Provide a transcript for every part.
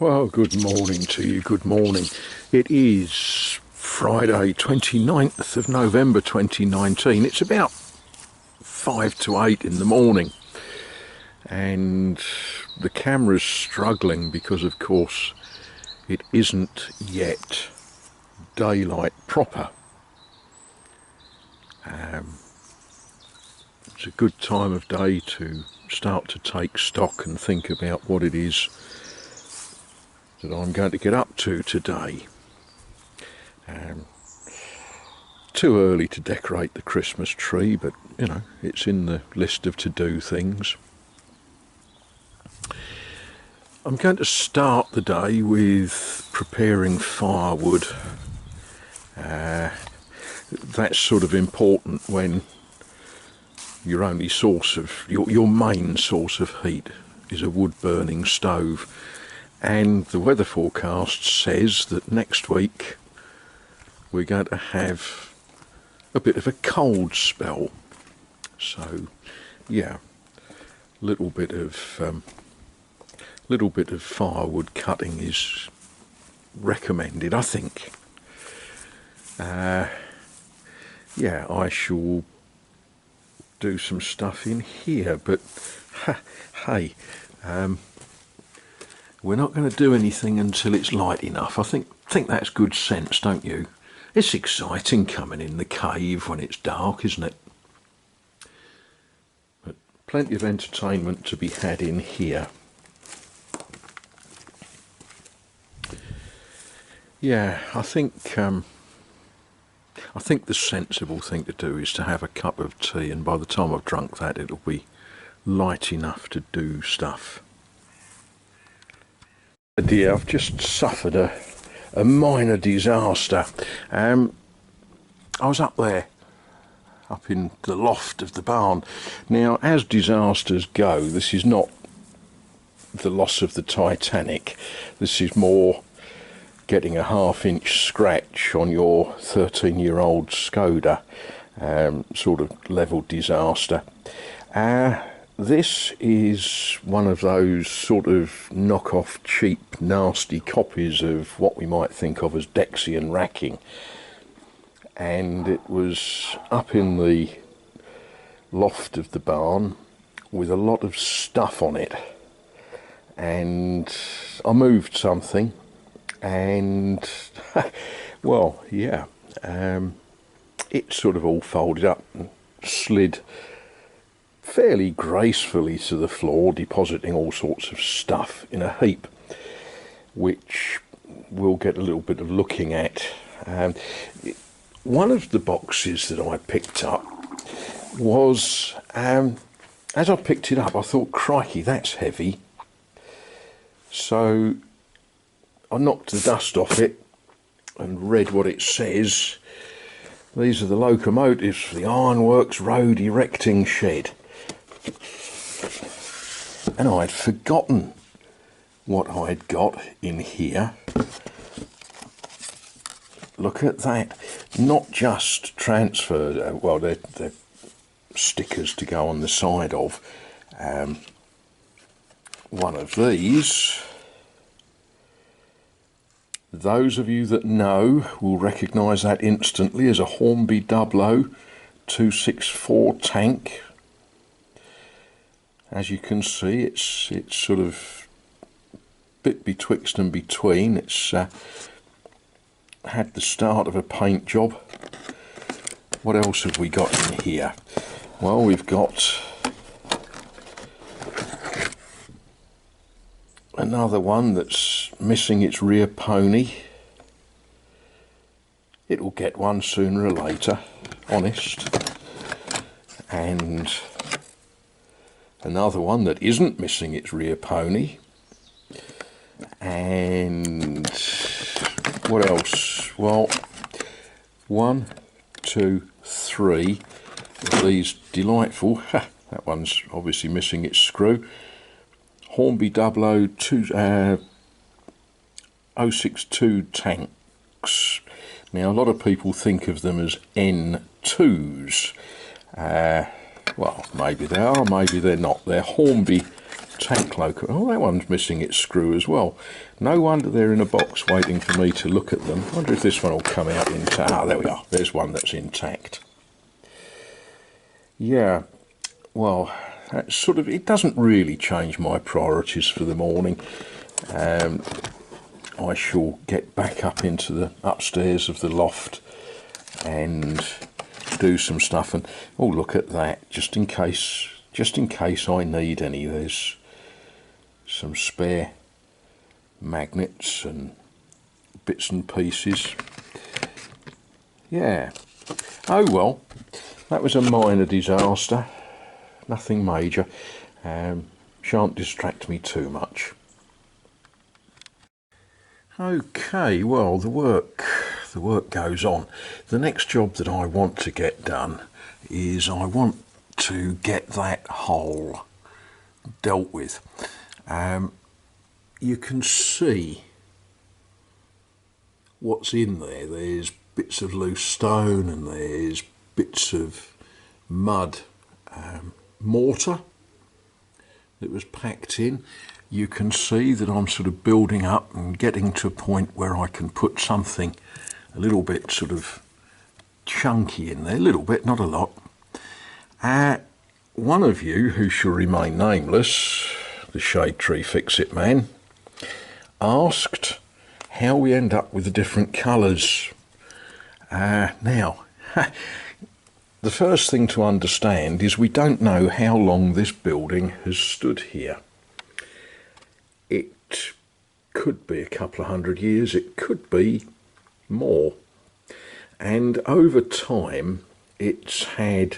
Well, good morning to you, good morning. It is Friday 29th of November 2019. It's about 5 to 8 in the morning and the camera's struggling because of course it isn't yet daylight proper. It's a good time of day to start to take stock and think about what it is that I'm going to get up to today. Too early to decorate the Christmas tree, but you know, it's in the list of to-do things. I'm going to start the day with preparing firewood. That's sort of important when your only source of, your main source of heat is a wood burning stove. And the weather forecast says that next week we're going to have a bit of a cold spell. So, yeah, little bit of firewood cutting is recommended, I think. Yeah, I shall do some stuff in here, but hey, we're not going to do anything until it's light enough. I think that's good sense, don't you? It's exciting coming in the cave when it's dark, isn't it? But plenty of entertainment to be had in here. Yeah, I think the sensible thing to do is to have a cup of tea, and by the time I've drunk that, it'll be light enough to do stuff. Dear, I've just suffered a minor disaster. I was up there, up in the loft of the barn. Now, as disasters go, this is not the loss of the Titanic. This is more getting a half-inch scratch on your 13-year-old Skoda, sort of level disaster. This is one of those sort of knock-off, cheap, nasty copies of what we might think of as Dexian racking. And it was up in the loft of the barn with a lot of stuff on it. And I moved something and, well, yeah, it sort of all folded up and slid fairly gracefully to the floor, depositing all sorts of stuff in a heap, which we'll get a little bit of looking at. One of the boxes that I picked up was, as I picked it up, I thought, crikey, that's heavy. So I knocked the dust off it and read what it says. These are the locomotives for the Ironworks Road Erecting Shed. And I'd forgotten what I'd got in here. Look at that. Not just transferred, well, they're stickers to go on the side of. One of these, those of you that know will recognise that instantly as a Hornby Dublo 264 tank. As you can see, it's sort of a bit betwixt and between. It's had the start of a paint job. What else have we got in here? Well, we've got another one that's missing its rear pony. It'll get one sooner or later, honest. And another one that isn't missing its rear pony. And what else? Well, 1, 2, 3 of these delightful, that one's obviously missing its screw, Hornby Dublo 062 tanks. Now, a lot of people think of them as N2s. Well, maybe they are, maybe they're not. They're Hornby tank loco. Oh, that one's missing its screw as well. No wonder they're in a box waiting for me to look at them. I wonder if this one will come out intact. Ah, there we are. There's one that's intact. Yeah, well, that's sort of, it doesn't really change my priorities for the morning. I shall get back up into the upstairs of the loft and do some stuff. And oh, look at that! Just in case I need any, there's some spare magnets and bits and pieces. Yeah. Oh well, that was a minor disaster. Nothing major. Shan't distract me too much. Okay, well, the work goes on. The next job that I want to get done is I want to get that hole dealt with. You can see what's in there. There's bits of loose stone and there's bits of mud mortar that was packed in. You can see that I'm sort of building up and getting to a point where I can put something a little bit sort of chunky in there, a little bit, not a lot. One of you, who shall remain nameless, the shade tree fix-it man, asked how we end up with the different colours. Now, the first thing to understand is we don't know how long this building has stood here. It could be a couple of 100 years, it could be more. And over time, it's had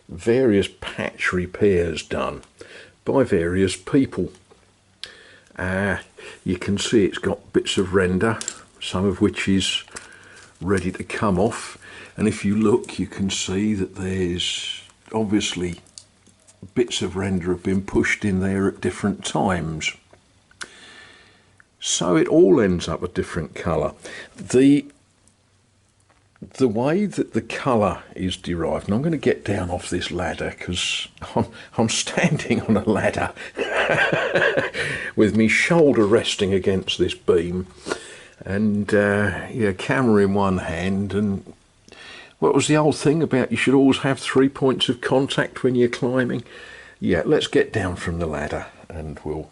various patch repairs done by various people. You can see it's got bits of render, some of which is ready to come off. And if you look, you can see that there's obviously bits of render have been pushed in there at different times. So it all ends up a different colour. The way that the colour is derived, and I'm going to get down off this ladder because I'm standing on a ladder with my shoulder resting against this beam and yeah, camera in one hand. And what was the old thing about you should always have 3 points of contact when you're climbing? Yeah, let's get down from the ladder and we'll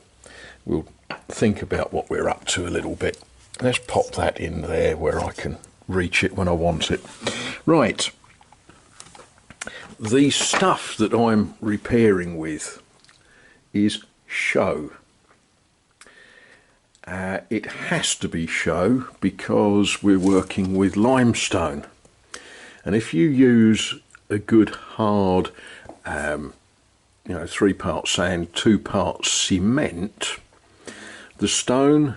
think about what we're up to a little bit. Let's pop that in there where I can reach it when I want it. Right, the stuff that I'm repairing with is chez. It has to be chez because we're working with limestone, and if you use a good hard 3 parts sand, 2 parts cement, the stone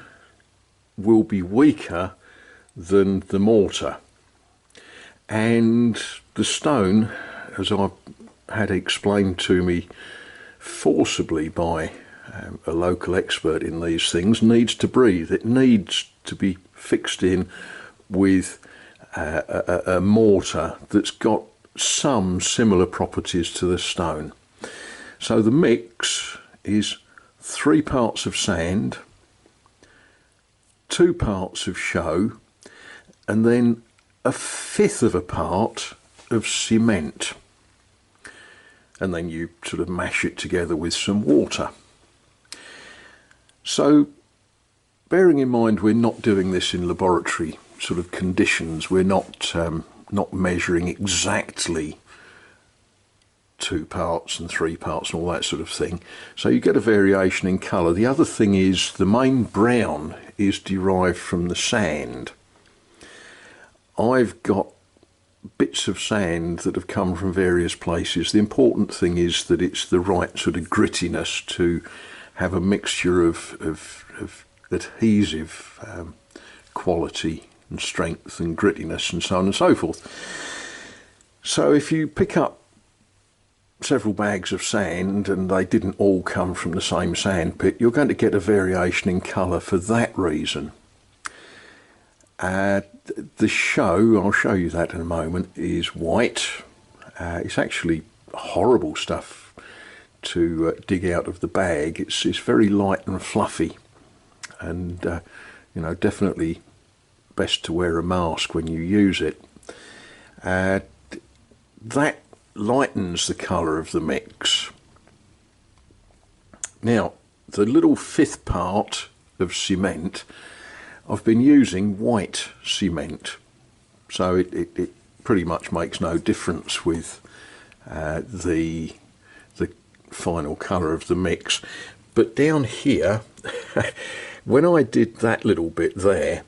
will be weaker than the mortar, and the stone, as I've had explained to me forcibly by a local expert in these things, needs to breathe. It needs to be fixed in with a mortar that's got some similar properties to the stone. So the mix is 3 parts of sand, 2 parts of chez, and then 1/5 of a part of cement. And then you sort of mash it together with some water. So, bearing in mind we're not doing this in laboratory sort of conditions, we're not measuring exactly 2 parts and 3 parts and all that sort of thing. So you get a variation in colour. The other thing is the main brown is derived from the sand. I've got bits of sand that have come from various places. The important thing is that it's the right sort of grittiness to have a mixture of adhesive quality and strength and grittiness and so on and so forth. So if you pick up several bags of sand and they didn't all come from the same sand pit, you're going to get a variation in colour for that reason. The chez, I'll show you that in a moment, is white. It's actually horrible stuff to dig out of the bag. It's very light and fluffy, and you know, definitely best to wear a mask when you use it. That lightens the colour of the mix. Now, the little fifth part of cement, I've been using white cement, so it pretty much makes no difference with the final colour of the mix. But down here, when I did that little bit there,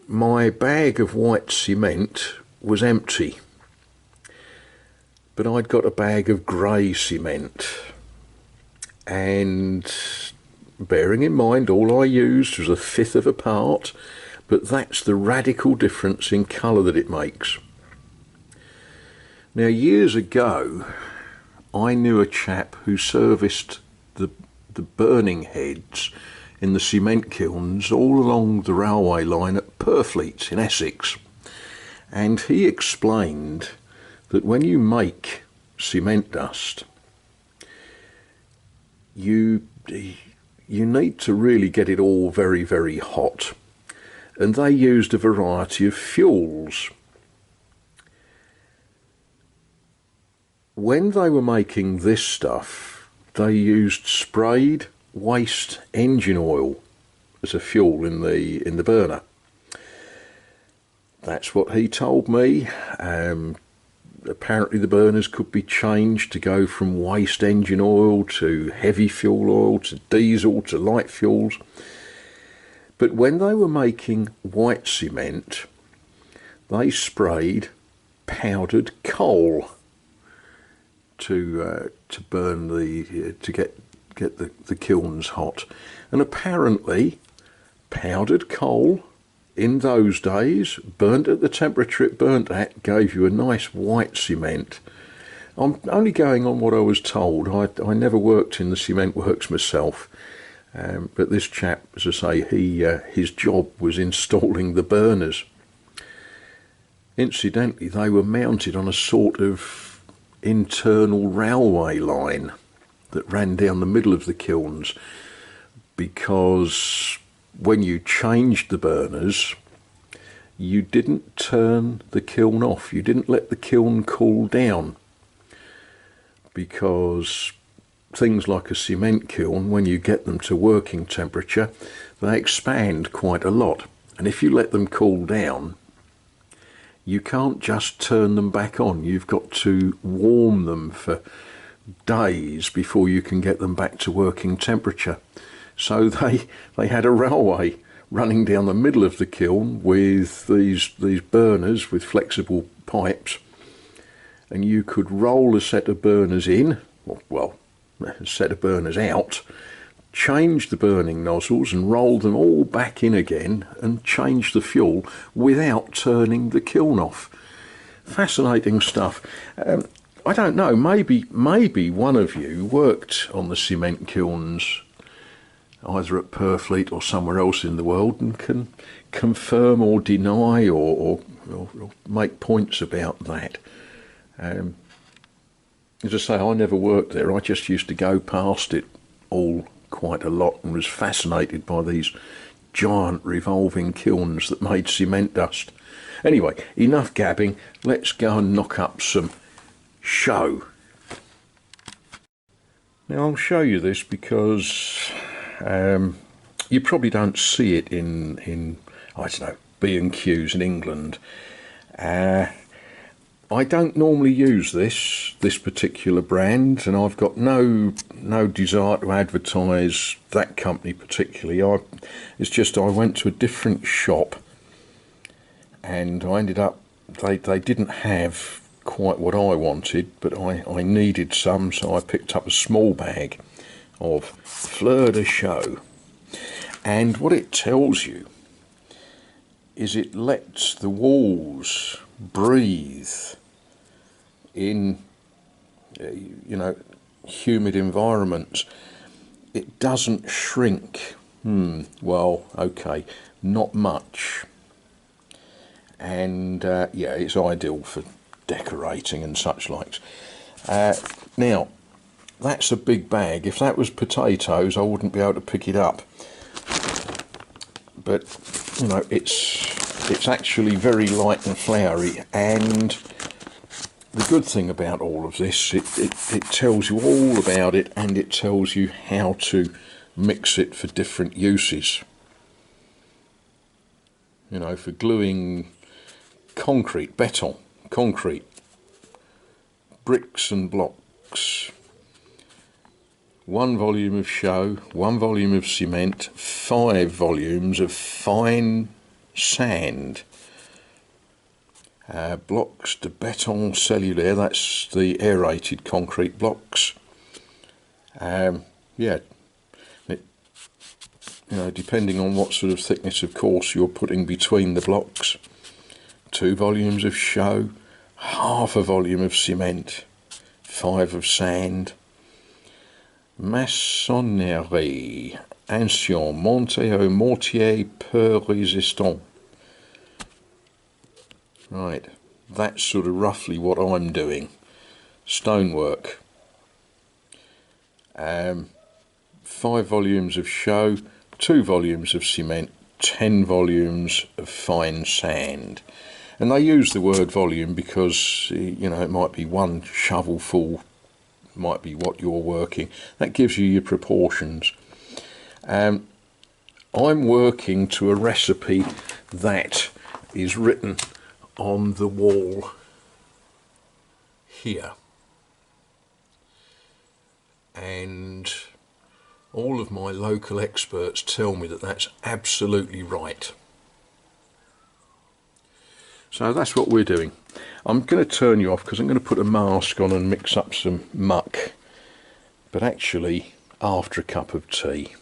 my bag of white cement was empty, but I'd got a bag of grey cement, and bearing in mind all I used was a fifth of a part, but that's the radical difference in colour that it makes. Now, years ago, I knew a chap who serviced the burning heads in the cement kilns all along the railway line at Purfleet in Essex, and he explained that when you make cement dust, you need to really get it all very, very hot, and they used a variety of fuels. When they were making this stuff, they used sprayed waste engine oil as a fuel in the burner. That's what he told me. Apparently the burners could be changed to go from waste engine oil to heavy fuel oil to diesel to light fuels. But when they were making white cement, they sprayed powdered coal to burn to get the kilns hot. And apparently powdered coal in those days, burnt at the temperature it burnt at, gave you a nice white cement. I'm only going on what I was told. I never worked in the cement works myself, but this chap, as I say, his job was installing the burners. Incidentally, they were mounted on a sort of internal railway line that ran down the middle of the kilns, because when you changed the burners, you didn't turn the kiln off. You didn't let the kiln cool down, because things like a cement kiln, when you get them to working temperature, they expand quite a lot. And if you let them cool down, you can't just turn them back on. You've got to warm them for days before you can get them back to working temperature. So they had a railway running down the middle of the kiln with these burners with flexible pipes, and you could roll a set of burners in, well, a set of burners out, change the burning nozzles and roll them all back in again and change the fuel without turning the kiln off. Fascinating stuff. I don't know, maybe one of you worked on the cement kilns either at Purfleet or somewhere else in the world and can confirm or deny or make points about that. As I say, I never worked there. I just used to go past it all quite a lot and was fascinated by these giant revolving kilns that made cement dust. Anyway, enough gabbing. Let's go and knock up some show. Now I'll show you this because you probably don't see it in I don't know, B&Qs in England. I don't normally use this particular brand, and I've got no desire to advertise that company particularly. It's just I went to a different shop and I ended up, they didn't have quite what I wanted, but I needed some, so I picked up a small bag of Fleur de Chaux. And what it tells you is it lets the walls breathe in humid environments. It doesn't shrink. Well, okay, not much. And yeah, it's ideal for decorating and such likes. Now, that's a big bag. If that was potatoes, I wouldn't be able to pick it up. But you know, it's actually very light and floury, and the good thing about all of this, it tells you all about it, and it tells you how to mix it for different uses. You know, for gluing concrete, beton, concrete, bricks and blocks. 1 volume of chaux, 1 volume of cement, 5 volumes of fine sand. Blocks de béton cellulaire, that's the aerated concrete blocks. Yeah, you know, depending on what sort of thickness, of course, you're putting between the blocks. 2 volumes of chaux, half a volume of cement, 5 of sand. Maçonnerie, ancien, monté au mortier peu résistant. Right, that's sort of roughly what I'm doing. Stonework. 5 volumes of chaux, 2 volumes of cement, 10 volumes of fine sand. And they use the word volume because, you know, it might be 1 shovelful, might be what you're working. That gives you your proportions. I'm working to a recipe that is written on the wall here. And all of my local experts tell me that that's absolutely right. So that's what we're doing. I'm going to turn you off because I'm going to put a mask on and mix up some muck, but actually after a cup of tea.